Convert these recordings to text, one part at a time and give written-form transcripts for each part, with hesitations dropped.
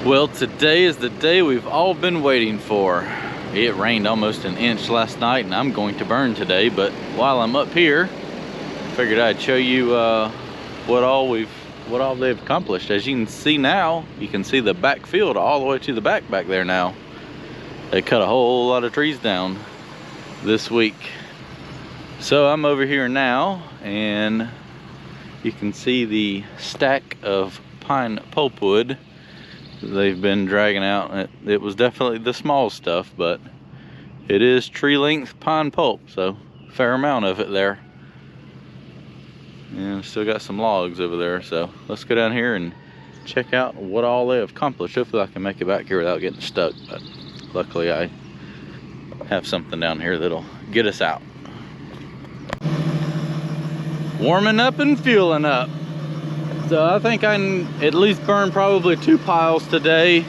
Well, today is the day we've all been waiting for. It rained almost an inch last night and I'm going to burn today, but while I'm up here, I figured I'd show you what all they've accomplished. As you can see now, you can see the back field all the way to the back there now. They cut a whole lot of trees down this week. So I'm over here now and you can see the stack of pine pulpwood they've been dragging out. It was definitely the small stuff, but it is tree length pine pulp, so fair amount of it there. And still got some logs over there, so let's go down here and check out what all they have accomplished. Hopefully I can make it back here without getting stuck, but luckily I have something down here that'll get us out. Warming up and fueling up. So I think I can at least burn probably 2 piles today.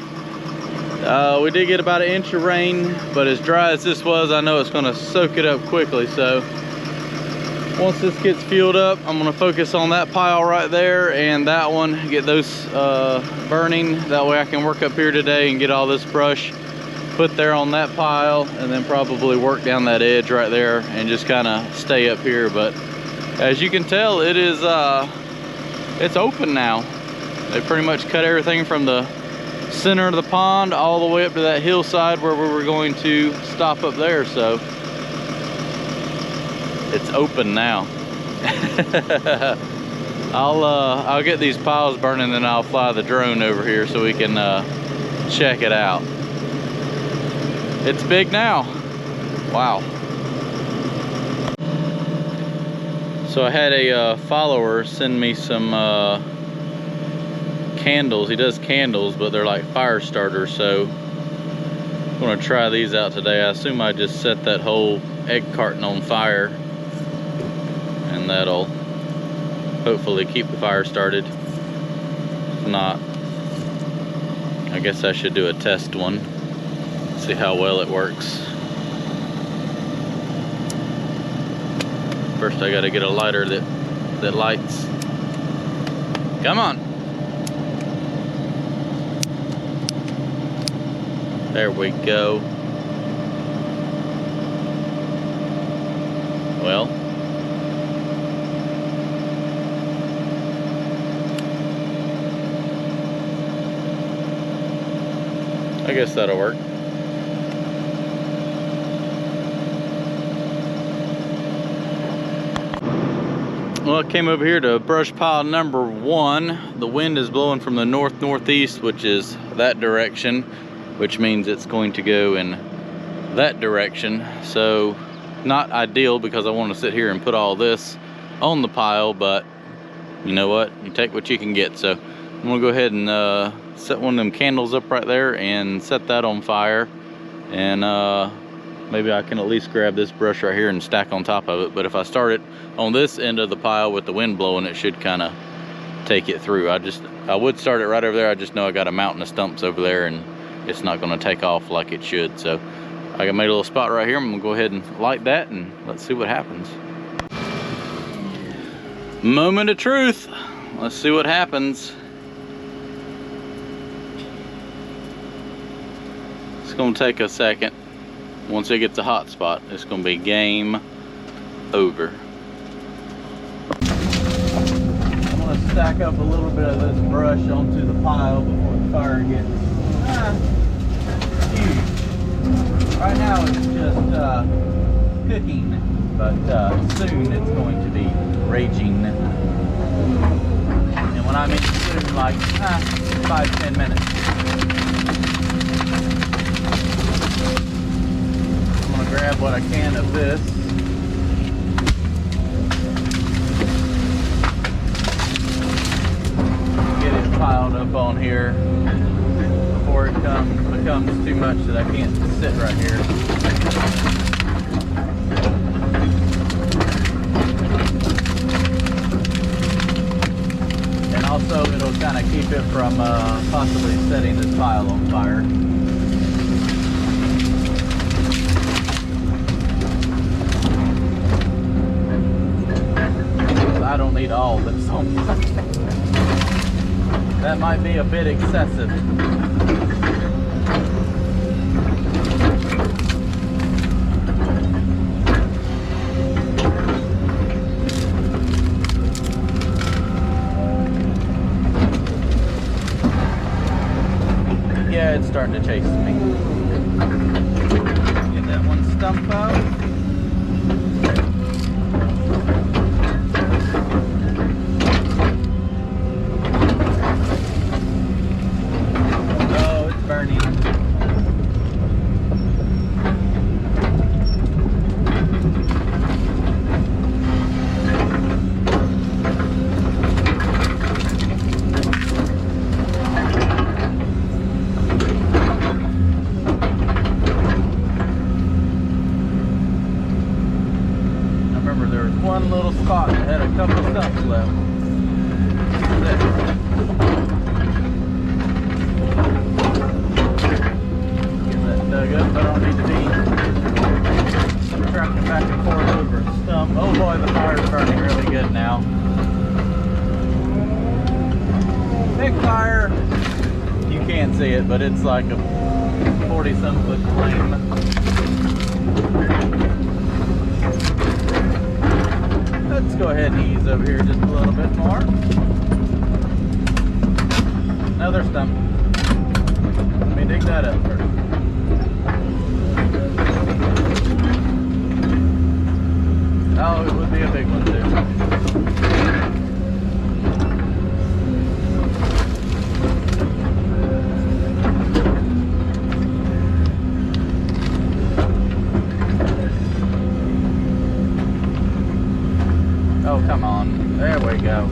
We did get about an inch of rain, but as dry as this was, I know it's gonna soak it up quickly. So once this gets fueled up, I'm gonna focus on that pile right there and that one, get those burning. That way I can work up here today and get all this brush put there on that pile, and then probably work down that edge right there and just kind of stay up here. But as you can tell, it is it's open now. They pretty much cut everything from the center of the pond all the way up to that hillside where we were going to stop up there. So it's open now. I'll get these piles burning, then I'll fly the drone over here so we can check it out. It's big now. Wow. So I had a follower send me some candles. He does candles, but they're like fire starters. So I'm gonna try these out today. I assume I just set that whole egg carton on fire, and that'll hopefully keep the fire started. If not, I guess I should do a test one, see how well it works. First I gotta get a lighter that lights. Come on. There we go. Well, I guess that'll work. Well, I came over here to brush pile number 1. The wind is blowing from the northeast, which is that direction, which means it's going to go in that direction. So not ideal, because I want to sit here and put all this on the pile, but you know what? You take what you can get. So I'm gonna go ahead and set one of them candles up right there and set that on fire. And maybe I can at least grab this brush right here and stack on top of it. But if I start it on this end of the pile with the wind blowing, it should kind of take it through. I would start it right over there. I just know I got a mountain of stumps over there and it's not going to take off like it should. So I made a little spot right here. I'm gonna go ahead and light that and let's see what happens. Moment of truth. Let's see what happens. It's gonna take a second. Once it gets a hot spot, it's gonna be game over. I'm gonna stack up a little bit of this brush onto the pile before the fire gets huge. Right now it's just cooking, but soon it's going to be raging. And when I mean soon, like 5-10 minutes. Grab what I can of this. Get it piled up on here before it becomes too much that I can't sit right here. And also it'll kind of keep it from possibly setting this pile on fire. I don't need all this on. That might be a bit excessive. Yeah, it's starting to chase me. Get that one stump out. Oh, it's burning. One little spot that had a couple of stumps left. Get that dug up. I don't need to be tracking back and forth over a stump. Oh boy, the fire's burning really good now. Big fire. You can't see it, but it's like a 40-some foot flame. Let's go ahead and ease over here just a little bit more. Another stump. Let me dig that up first. Oh, it would be a big one too. Oh, come on. There we go.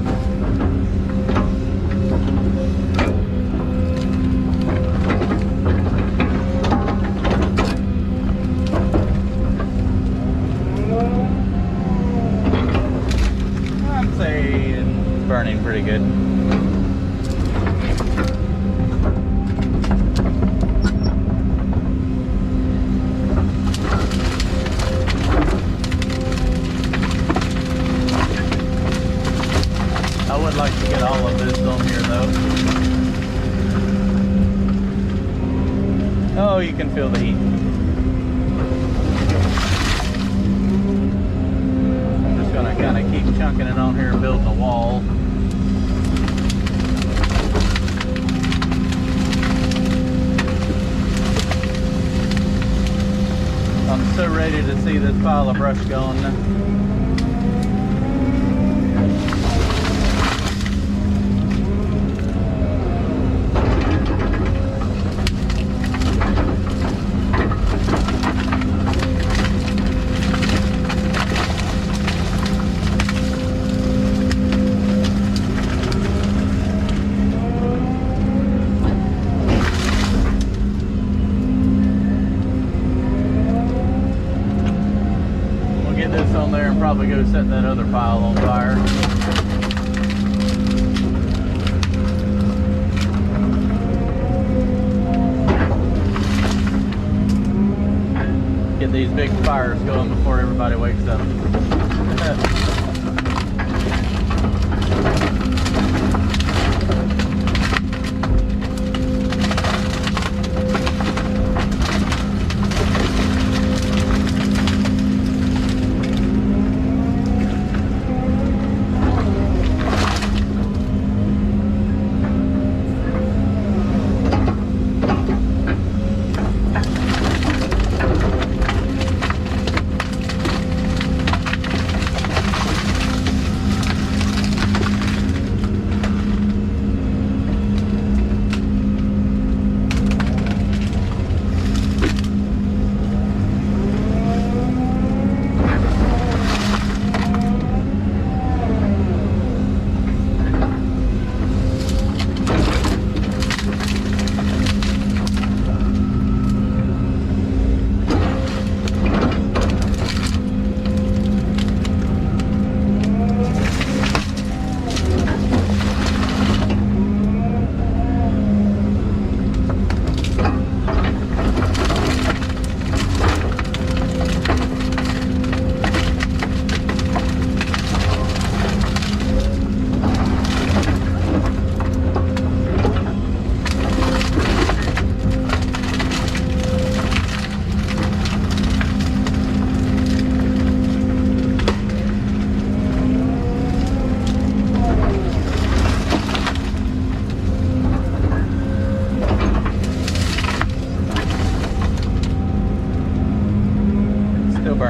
I'm saying it's burning pretty good. I would like to get all of this on here though. Oh, you can feel the heat. I'm just gonna kind of keep chunking it on here and building a wall. I'm so ready to see this pile of brush going. This on there and probably go set that other pile on fire. Get these big fires going before everybody wakes up.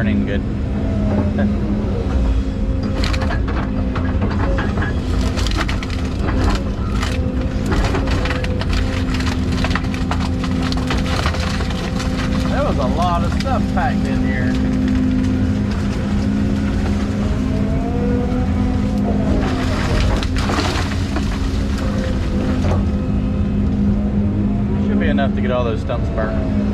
burning good. There was a lot of stuff packed in here. Should be enough to get all those stumps burnt.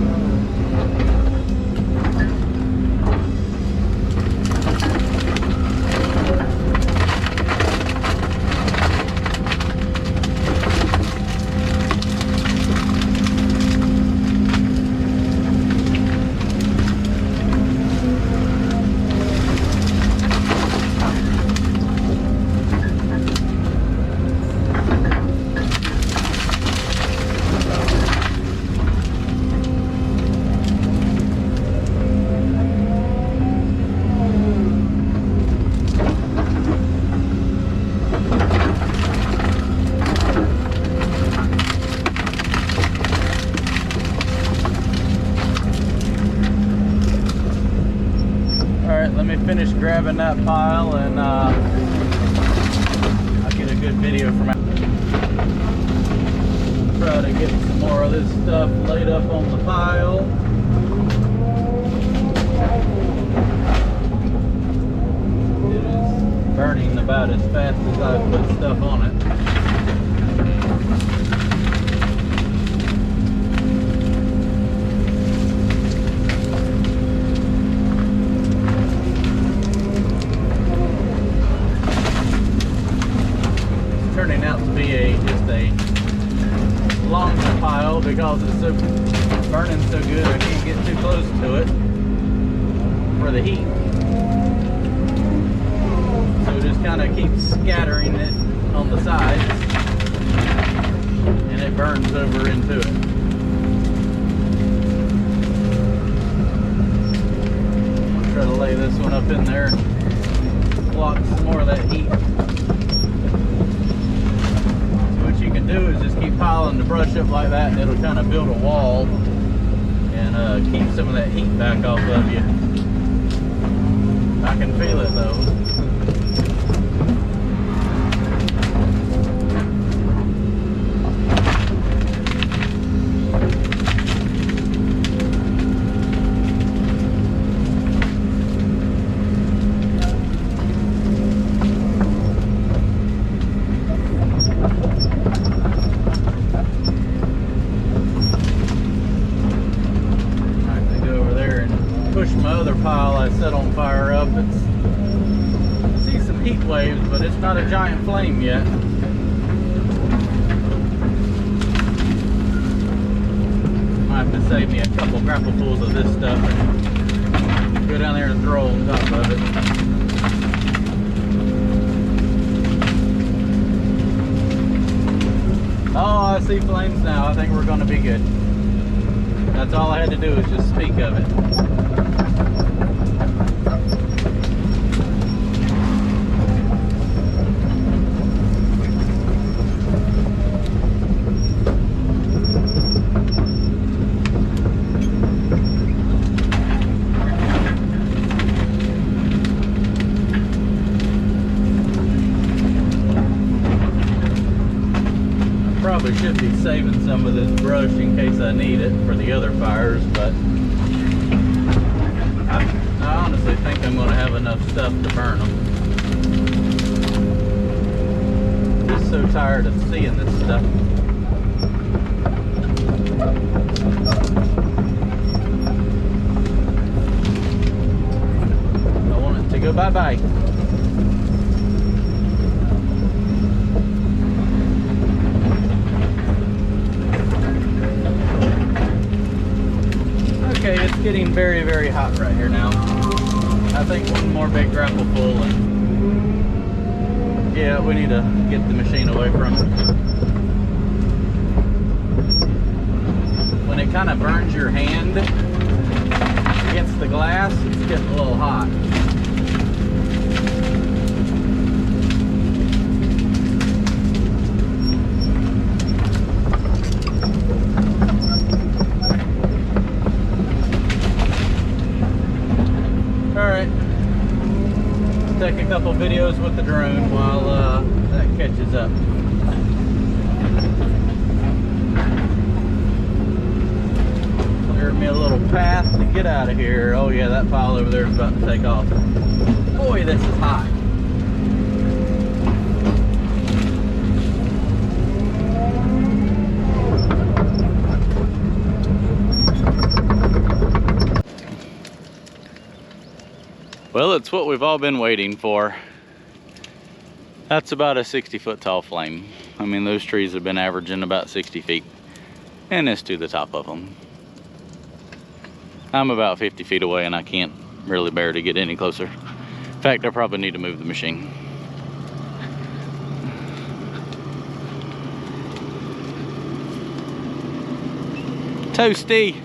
Let me finish grabbing that pile and I'll get a good video from it. Try to get some more of this stuff laid up on the pile. It is burning about as fast as I put stuff on it. Turning out to be just a long pile because it's so burning so good I can't get too close to it for the heat. So it just kind of keeps scattering it on the sides and it burns over into it. I'll try to lay this one up in there and block some more of that heat. You can do is just keep piling the brush up like that and it'll kind of build a wall and keep some of that heat back off of you. I can feel it though. Push my other pile I set on fire up. I see some heat waves, but it's not a giant flame yet. Might have to save me a couple grapplefulls of this stuff and go down there and throw on top of it. Oh, I see flames now. I think we're going to be good. That's all I had to do is just speak of it. Probably should be saving some of this brush in case I need it for the other fires, but I honestly think I'm going to have enough stuff to burn them. Just so tired of seeing this stuff. I want it to go bye-bye. Okay, it's getting very, very hot right here now. I think one more big grapple full and yeah, we need to get the machine away from it. When it kind of burns your hand against the glass, it's getting a little hot. with the drone while that catches up. Clear me a little path to get out of here. Oh yeah, that pile over there is about to take off. Boy, this is high. Well, it's what we've all been waiting for. That's about a 60-foot tall flame. I mean, those trees have been averaging about 60 feet. And it's to the top of them. I'm about 50 feet away and I can't really bear to get any closer. In fact, I probably need to move the machine. Toasty!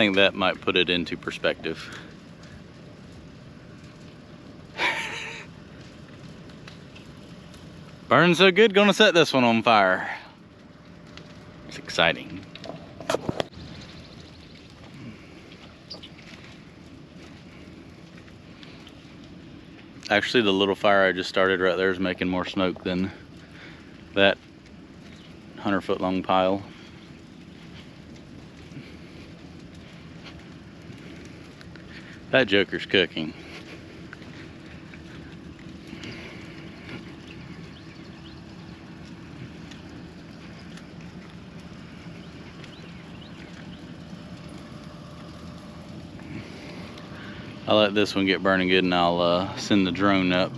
think that might put it into perspective. Burning so good, gonna set this one on fire. It's exciting. Actually, the little fire I just started right there is making more smoke than that 100-foot long pile. That joker's cooking. I'll let this one get burning good and I'll send the drone up.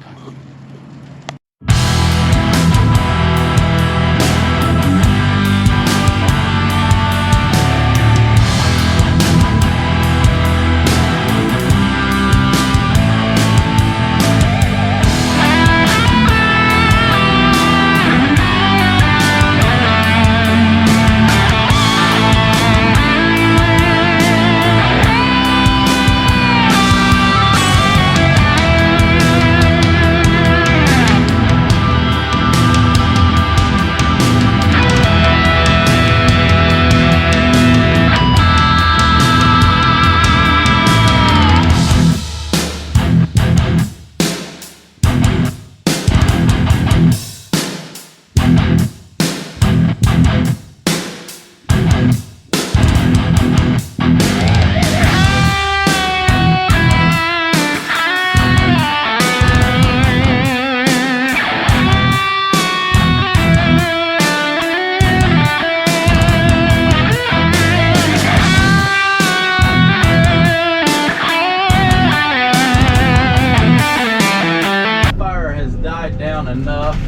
Enough.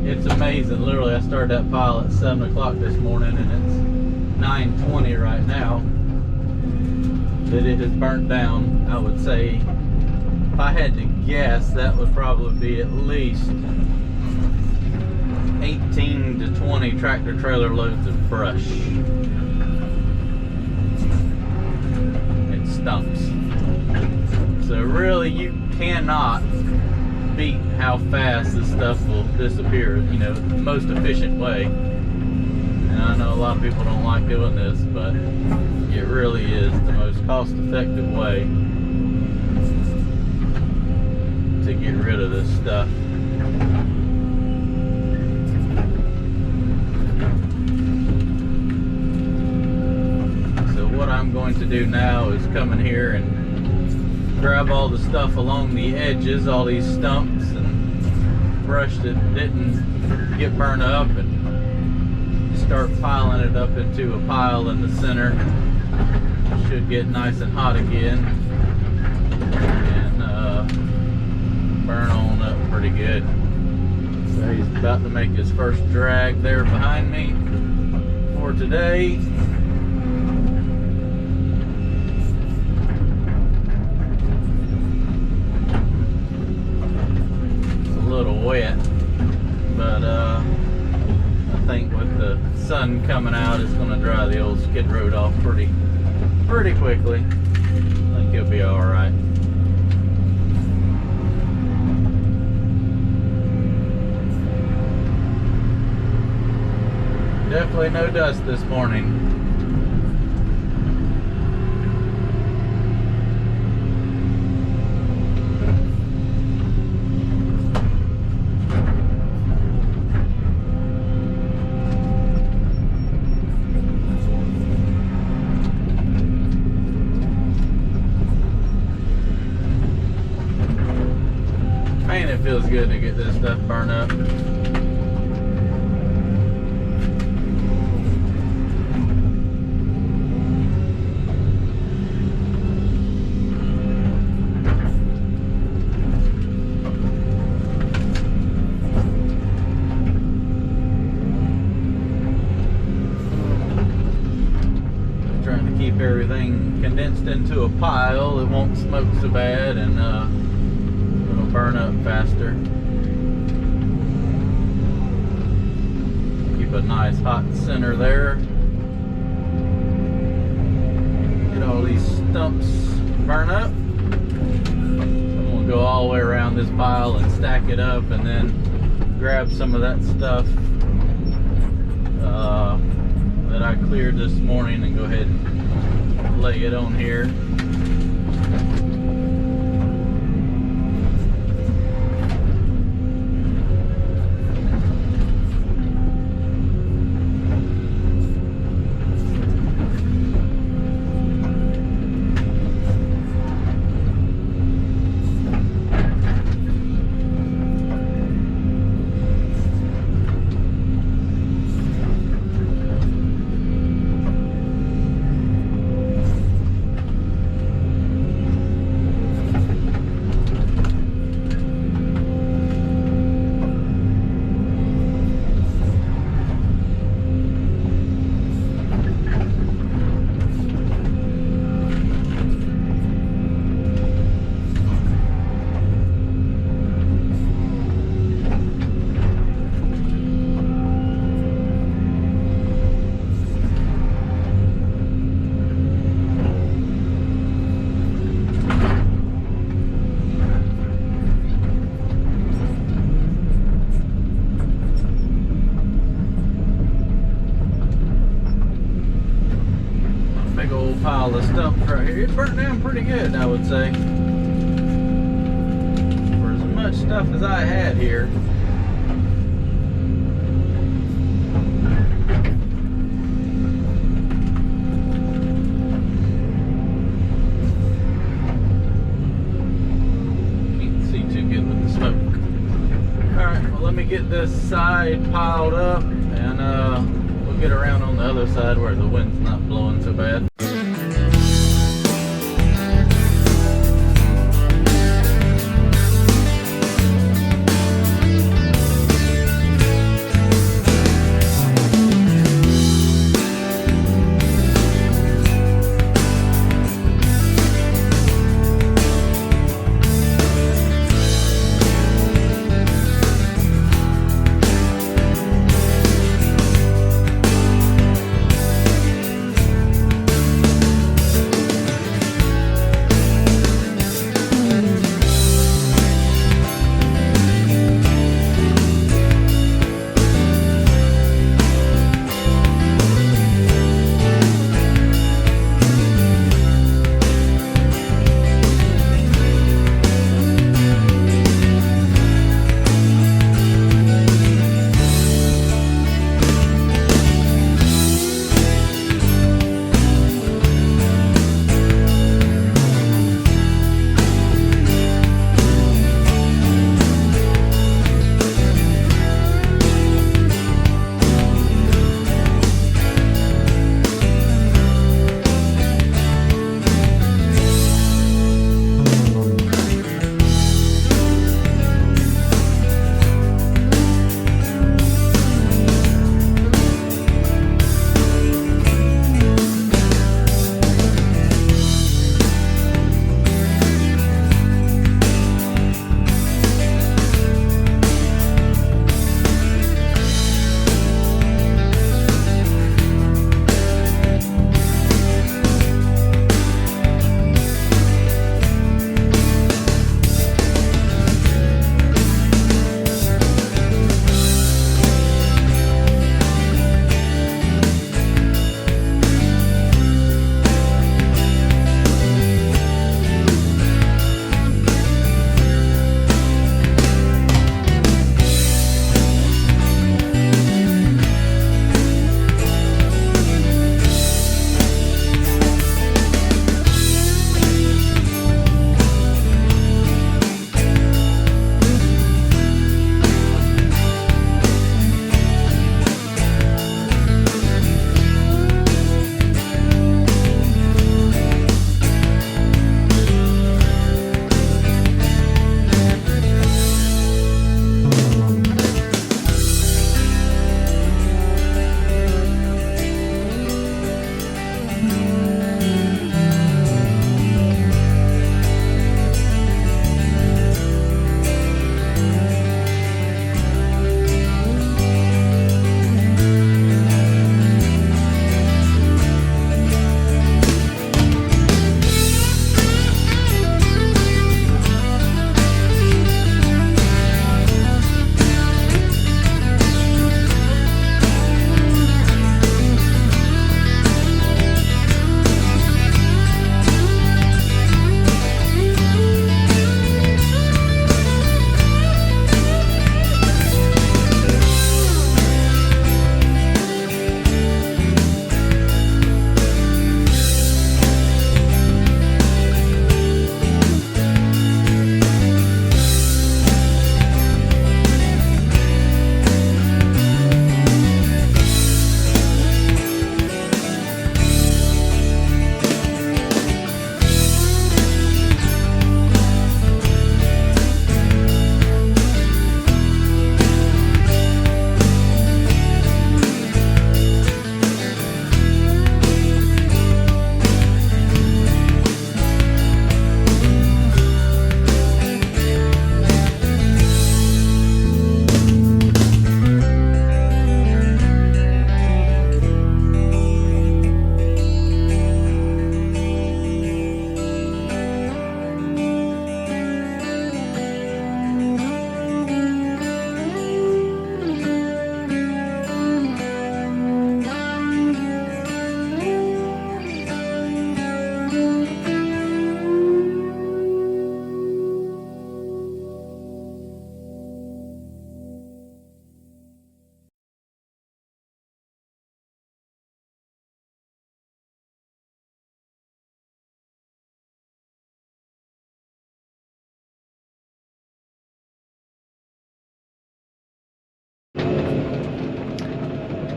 It's amazing. Literally, I started that pile at 7 o'clock this morning and it's 9:20 right now. That it has burnt down. I would say, if I had to guess, that would probably be at least 18 to 20 tractor trailer loads of brush. It stumps. So really, you cannot beat how fast this stuff will disappear, you know, the most efficient way. And I know a lot of people don't like doing this, but it really is the most cost-effective way to get rid of this stuff. So what I'm going to do now is come in here and grab all the stuff along the edges, all these stumps and brush that didn't get burned up, and start piling it up into a pile in the center. Should get nice and hot again and burn on up pretty good. So he's about to make his first drag there behind me for today. Wet, but I think with the sun coming out, it's going to dry the old skid road off pretty quickly. I think he'll be all right. Definitely no dust this morning. Man, it feels good to get this stuff burned up. Trying to keep everything condensed into a pile. It won't smoke so bad, and it'll burn up faster. Keep a nice hot center there. get all these stumps burn up. I'm gonna go all the way around this pile and stack it up, and then grab some of that stuff that I cleared this morning and go ahead and lay it on here. Pile of stuff right here. It burnt down pretty good, I would say. For as much stuff as I had here. Can't see too good with the smoke. Alright, well, let me get this side piled up, and we'll get around on the other side where the wind's not blowing so bad.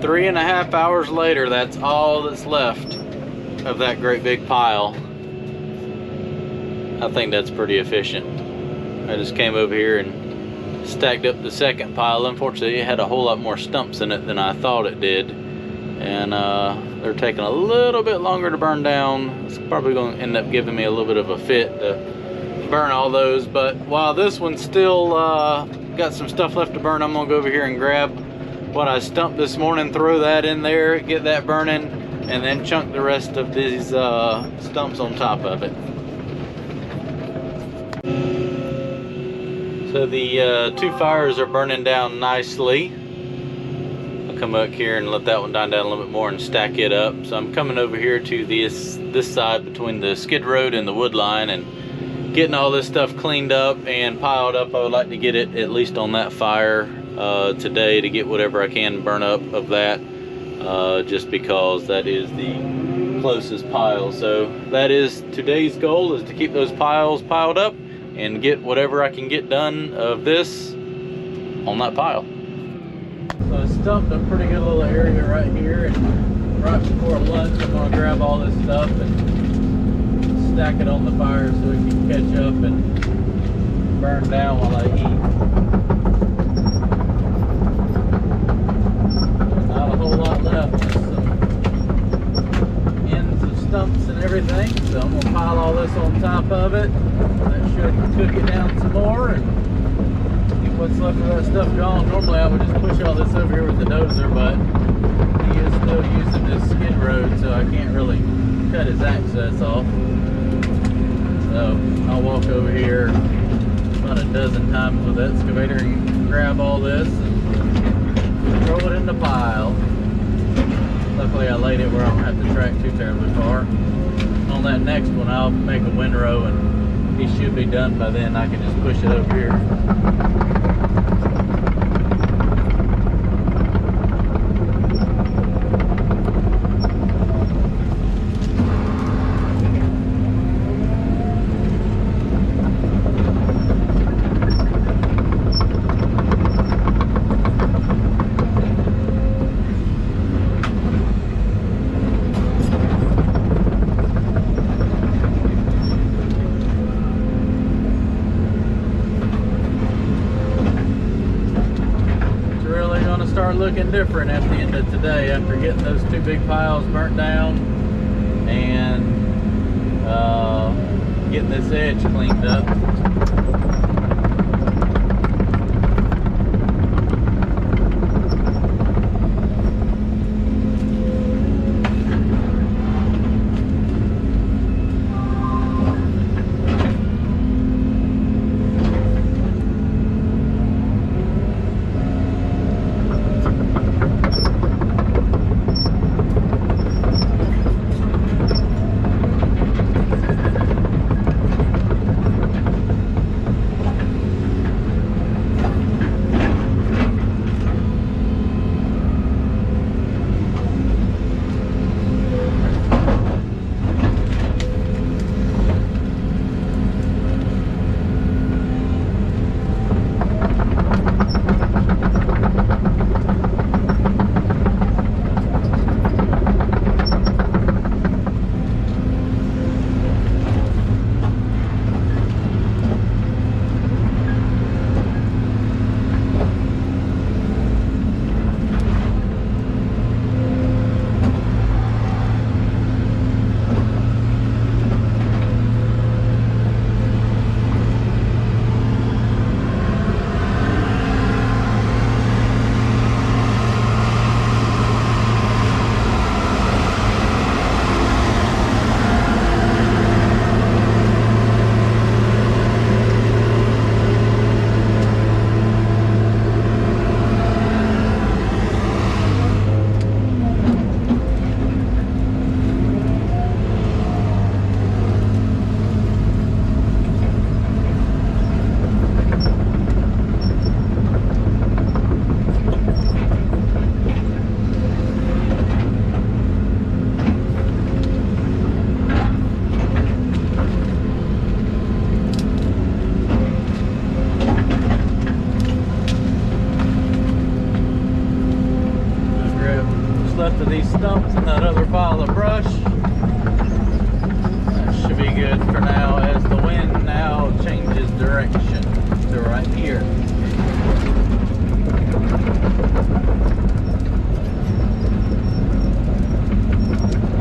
3.5 hours later, that's all that's left of that great big pile. I think that's pretty efficient. I just came over here and stacked up the second pile. Unfortunately, it had a whole lot more stumps in it than I thought it did. And they're taking a little bit longer to burn down. It's probably going to end up giving me a little bit of a fit to burn all those. But while this one's still got some stuff left to burn, I'm going to go over here and grab what I stumped this morning, throw that in there, get that burning, and then chunk the rest of these stumps on top of it. So the two fires are burning down nicely. I'll come up here and let that one die down a little bit more and stack it up. So I'm coming over here to this side between the skid road and the wood line and getting all this stuff cleaned up and piled up. I would like to get it at least on that fire today to get whatever I can burn up of that, just because that is the closest pile. So that is today's goal, is to keep those piles piled up and get whatever I can get done of this on that pile. So I stumped a pretty good little area right here, and right before lunch I'm going to grab all this stuff and stack it on the fire so it can catch up and burn down while I eat. Not a whole lot left, just some ends of stumps and everything, so I'm going to pile all this on top of it. That should cook it down some more and get what's left of that stuff gone. Normally I would just push all this over here with the dozer, but he is still using this skid road, so I can't really cut his access off. So I'll walk over here about a dozen times with the excavator and grab all this and throw it in the pile. Luckily I laid it where I don't have to track too terribly far. On that next one I'll make a windrow and he should be done by then. I can just push it over here. Start looking different at the end of today after getting those two big piles burnt down and getting this edge cleaned up. these stumps and that other pile of brush. That should be good for now, as the wind now changes direction to right here.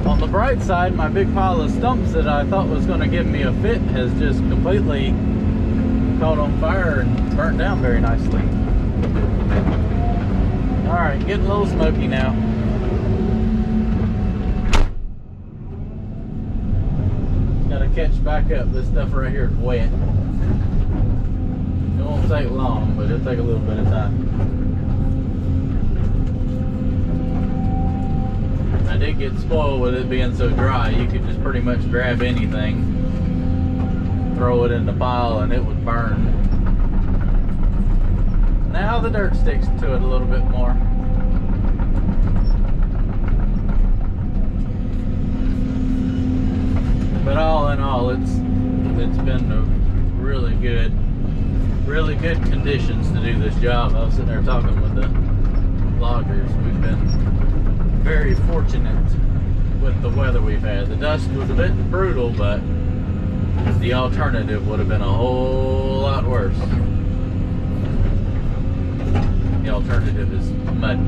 On the bright side, my big pile of stumps that I thought was going to give me a fit has just completely caught on fire and burnt down very nicely. Alright, getting a little smoky now. Gotta catch back up. This stuff right here is wet. It won't take long, but it'll take a little bit of time. I did get spoiled with it being so dry. You could just pretty much grab anything, throw it in the pile, and it would burn. Now the dirt sticks to it a little bit more. But all in all, it's been a really good conditions to do this job. I was sitting there talking with the loggers. We've been very fortunate with the weather we've had. The dust was a bit brutal, but the alternative would have been a whole lot worse. The alternative is mud.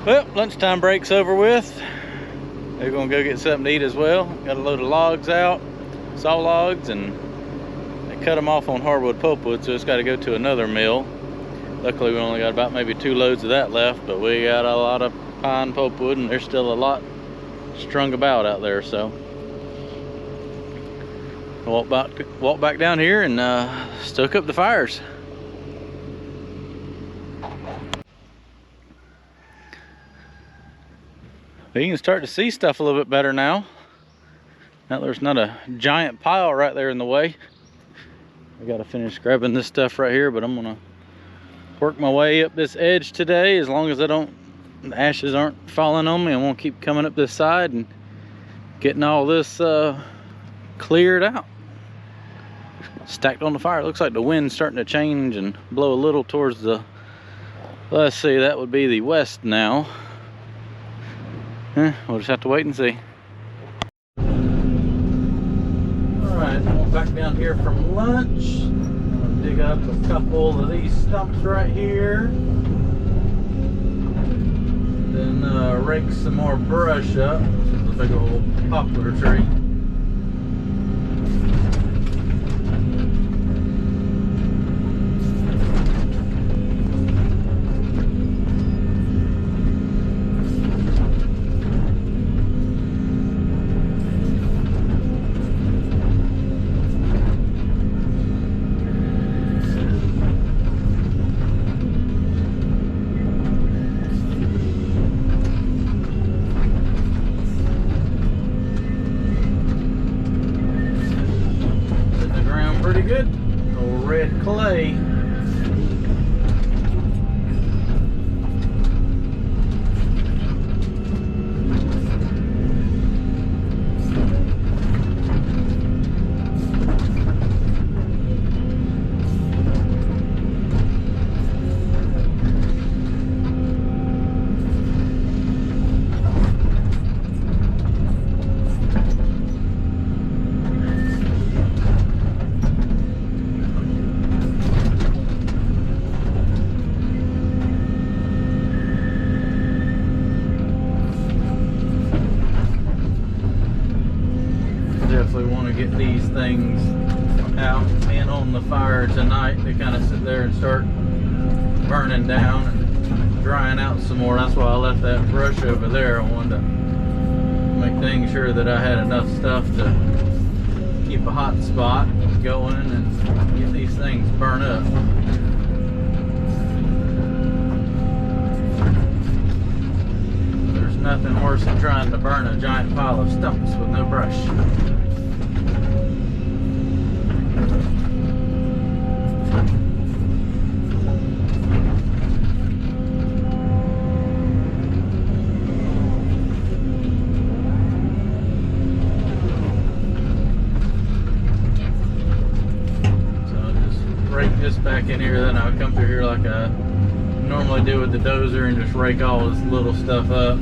Well, lunchtime break's over with. They're gonna go get something to eat as well. Got a load of logs out, saw logs, and they cut them off on hardwood pulpwood, so it's got to go to another mill. Luckily, we only got about maybe 2 loads of that left, but we got a lot of pine pulpwood, and there's still a lot strung about out there. So walk back down here and stoke up the fires. You can start to see stuff a little bit better now. Now there's not a giant pile right there in the way. I gotta finish grabbing this stuff right here, but I'm gonna work my way up this edge today. As long as the ashes aren't falling on me, I won't keep coming up this side and getting all this cleared out. Stacked on the fire. It looks like the wind's starting to change and blow a little towards the, let's see, that would be the west now. We'll just have to wait and see. Alright, going back down here from lunch. I'm gonna dig up a couple of these stumps right here. Then rake some more brush up. This is a big old poplar tree. get these things out and on the fire tonight. They kind of sit there and start burning down and drying out some more. That's why I left that brush over there. I wanted to make dang sure that I had enough stuff to keep a hot spot going and get these things burned up. There's nothing worse than trying to burn a giant pile of stumps with no brush. Back in here, then I'll come through here like I normally do with the dozer and just rake all this little stuff up.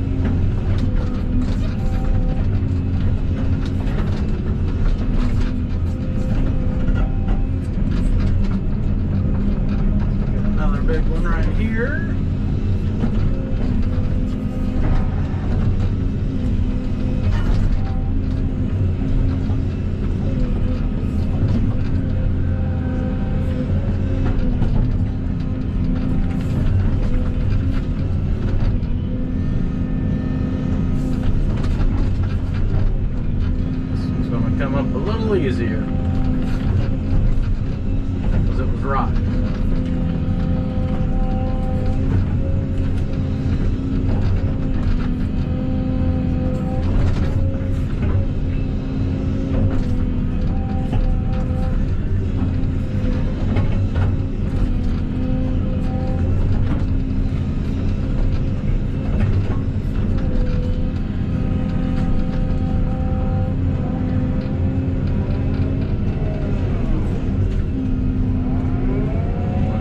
Got another big one right here. Come up a little easier because it was rock.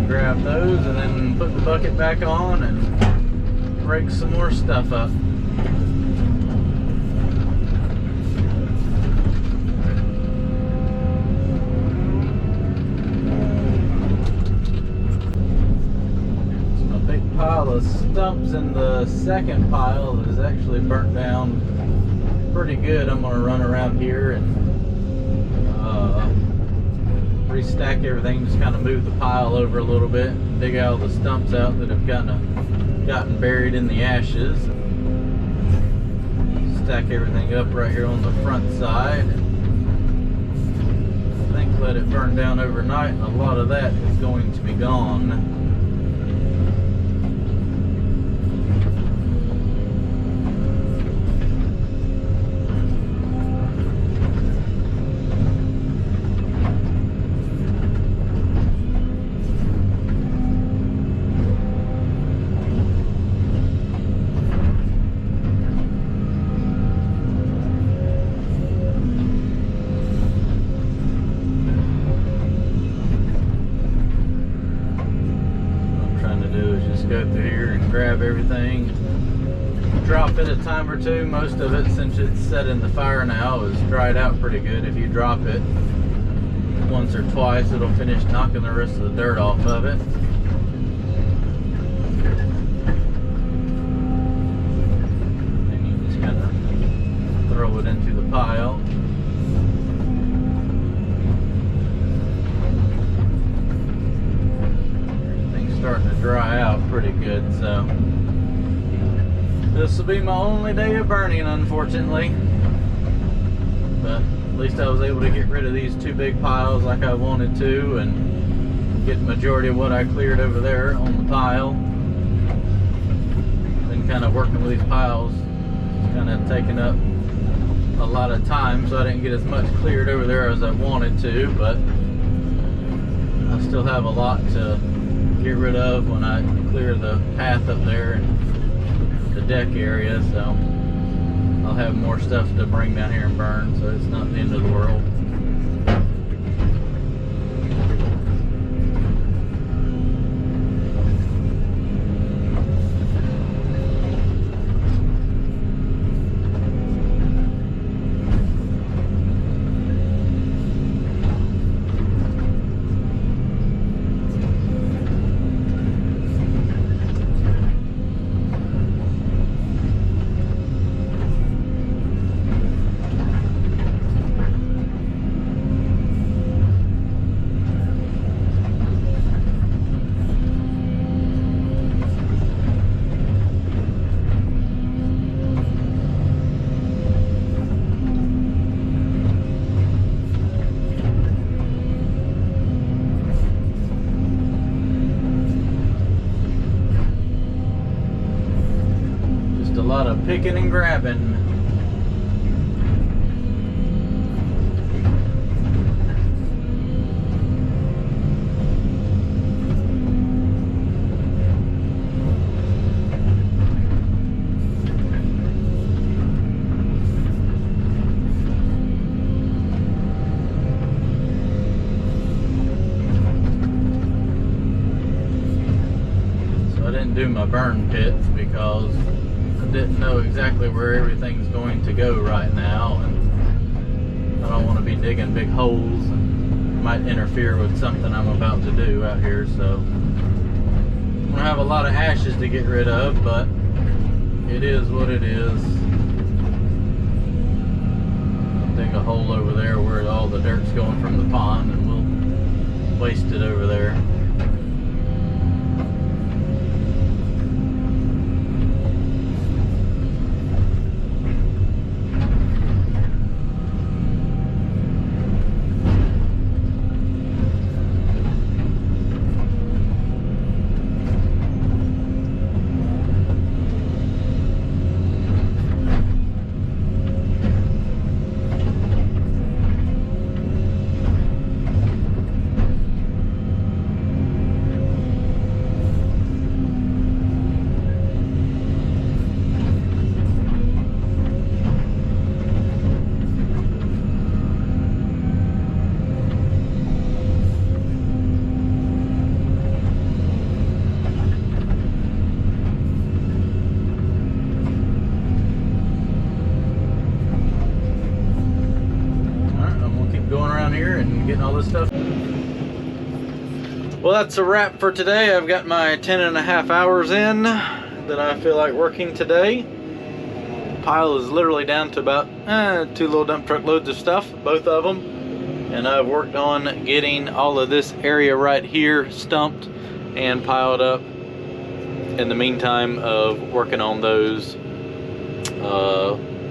Grab those and then put the bucket back on and rake some more stuff up. So a big pile of stumps in the second pile is actually burnt down pretty good. I'm going to run around here and restack everything, just kind of move the pile over a little bit, dig all the stumps out that have gotten buried in the ashes, stack everything up right here on the front side. I think let it burn down overnight and a lot of that is going to be gone. Go through here and grab everything, drop it a time or two. Most of it, since it's set in the fire now, is dried out pretty good. If you drop it once or twice, it'll finish knocking the rest of the dirt off of it. And you just kind of throw it into the pile. Starting to dry out pretty good, so this will be my only day of burning, unfortunately, but at least I was able to get rid of these two big piles like I wanted to and get the majority of what I cleared over there on the pile. Been kind of working with these piles, kind of taking up a lot of time, so I didn't get as much cleared over there as I wanted to, but I still have a lot to get rid of when I clear the path up there and the deck area, so I'll have more stuff to bring down here and burn, so it's not the end of the world. lot of picking and grabbing. Do my burn pits because I didn't know exactly where everything's going to go right now, and I don't want to be digging big holes and might interfere with something I'm about to do out here. So I'm gonna have a lot of ashes to get rid of, but it is what it is. I'll dig a hole over there where all the dirt's going from the pond, and we'll waste it over there. Getting all this stuff. Well, that's a wrap for today. I've got my 10.5 hours in that I feel like working today. Pile is literally down to about 2 little dump truck loads of stuff, both of them, and I've worked on getting all of this area right here stumped and piled up in the meantime of working on those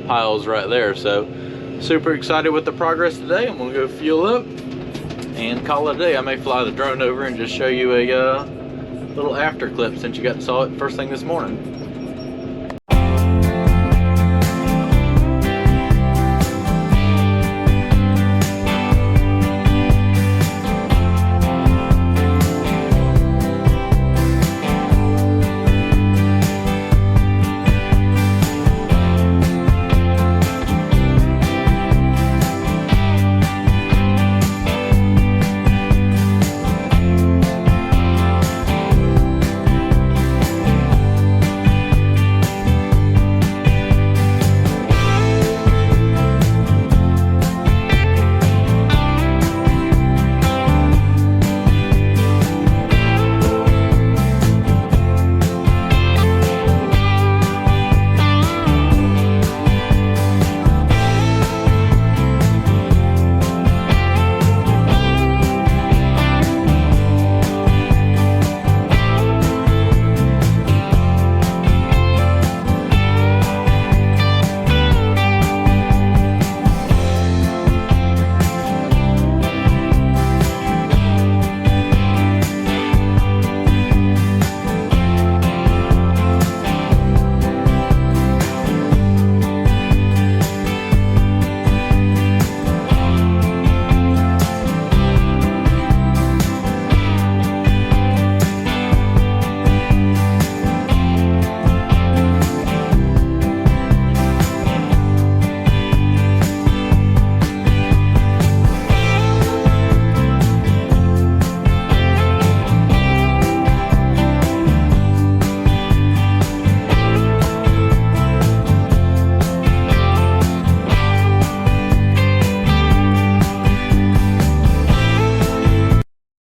piles right there. So super excited with the progress today. I'm gonna go fuel up and call it a day. I may fly the drone over and just show you a little after clip since you saw it first thing this morning.